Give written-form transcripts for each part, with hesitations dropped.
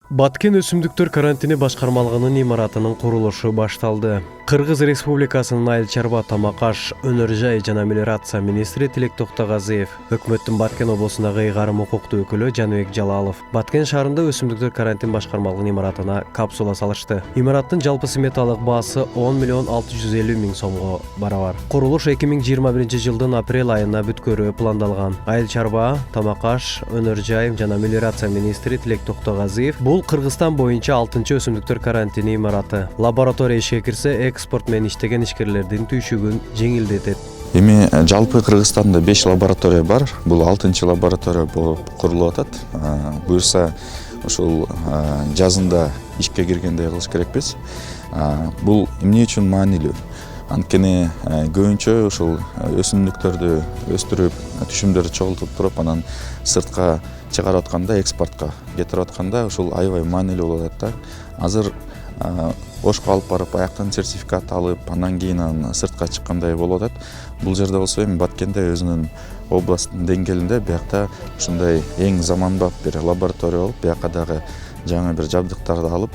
Баткен өсүмдүктөр карантини башкармалыгынын имаратынын курулушу башталды. Кыргыз Республикасынын Айыл чарба, тамак аш, өнөр жай жана мелиорация министри Тилек Токтогазиев, өкмөттүн Баткен облусундагы ыйгарым укуктуу өкүлү Жаныбек Жалалов Баткен шаарында өсүмдүктөр карантин башкармалыгынын имаратына капсула салышты. Имараттын жалпы сметалык баасы 10 миллион 650 миң сомго барабар. Курулуш 2021 жылдын апрель айына бүткөрүү пландалган. Айыл чарба, тамак аш, өнөр жай жана мелиорация министри Тилек Токтогазиев бул Кыргызстан боюнча 6-чы өсүмдүктөр карантини имараты. Лаборатория ишке кирсе, экспорт менен иштеген ишкерлердин түйшүгүн жеңилдетет. Эми жалпы Кыргызстанда 5 лаборатория бар. Бул 6-чы лаборатория болуп курулуп атат. Буюрса ушул жазында ишке киргендей кылыш керекпиз. Бул эмне үчүн маанилүү? Анткени көбүнчө ушул өсүмдүктөрдү өстүрүп, түшүмдөрдү чогултуп туруп, анан сыртка чыгарып атканда, экспортко кетирип атканда ушул аябай маанилүү болот да. Азыр Ошко алып барып, аяктан сертификат алып, андан кийин сыртка чыккандай болуп атат. Бул жерде болсо эми Баткенде өзүнүн областтын деңгээлинде биякта ушундай эң заманбап бир лаборатория болуп, бияка дагы жаңы бир жабдыктарды алып,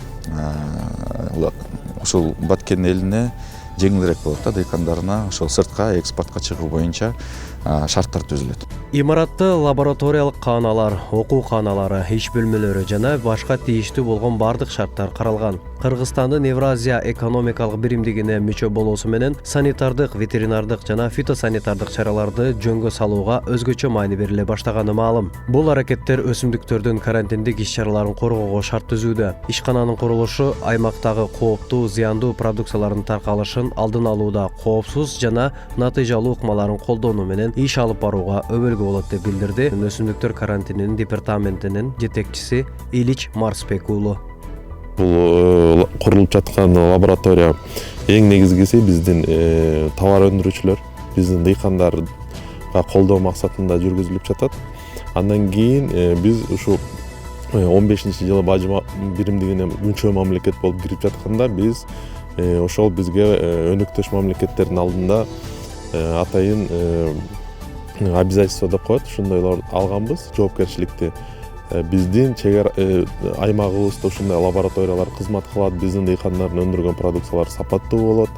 ушул Баткен элине жеңилирээк болот да, дыйкандарына ошол сыртка экспортко чыгуу боюнча шарттар түзүлөт. Имаратта лабораториялык кааналар, окуу кааналары, иш бөлмөлөрү жана башка тийиштүү болгон бардык шарттар каралган. Кыргызстандын Евразия экономикалык биримдигине мүчө болуусу менен санитардык, ветеринардык жана фитосанитардык чараларды жөнгө салууга өзгөчө маани бериле баштаганы маалым. Бул аракеттер өсүмдүктөрдүн карантиндик иш-чараларын коргоого шарт түзүүдө. Ишкананын курулушу аймактагы кооптуу, зыяндуу продукциялардын таркалышын алдын алууда коопсуз жана натыйжалуу ыкмаларын колдонуу менен иш алып барууга өбөлгө болот деп билдирди өсүмдүктөр карантининин департаментинин жетекчиси Илич Марсбек уулу. Бул курулуп жаткан лаборатория эң негизгиси биздин товар өндүрүүчүлөр, биздин дыйкандарга колдоо максатында жүргүзүлүп жатат. Андан кийин биз ушу 15-жылы бажы биримдигине мүчө мамлекет болуп кирип жатканда биз ошол бизге өнөктөш мамлекеттердин алдында атайын обязательство деп коет, ушундайлар алганбыз, жоопкерчиликти. Биздин аймагыбызда ушундай лабораториялар кызмат кылат, биздин дыйкандардын өндүргөн продукциялары сапаттуу болот.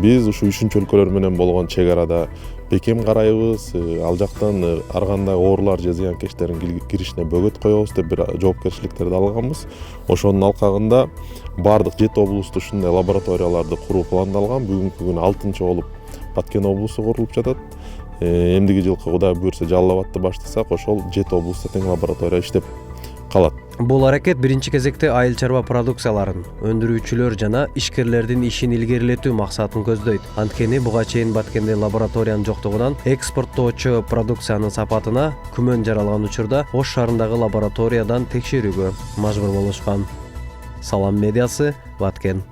Биз ушу 3-чү өлкөлөр менен болгон чек арада бекем карайбыз, ал жактан ар кандай оорулар же зыянкечтердин киришине бөгөт коебуз деп бир жоопкерчиликтерди алганбыз. Ошонун алкагында бардык 7 облусту ушундай лабораторияларды куруу пландалган. Бүгүнкү күнү 6-чы болуп Баткен облусу курулуп жатат. Эмдиги жылкы Кудай буйрса Жалал Абадты баштасак, ошол 7 облустта тең лаборатория иштеп калат. Бул аракет биринчи кезекте айыл чарба продукцияларын, өндүрүүчүлөр жана ишкерлердин ишин илгерилетүү максатын көздөйт. Анткени буга чейин Баткенде лабораториянын жоктугунан экспорттоочу продукциянын сапатына күмөн жаралган учурда Ош шаарындагы лабораториядан текшерүүгө мажбур болушкан. Салам медиасы, Баткен.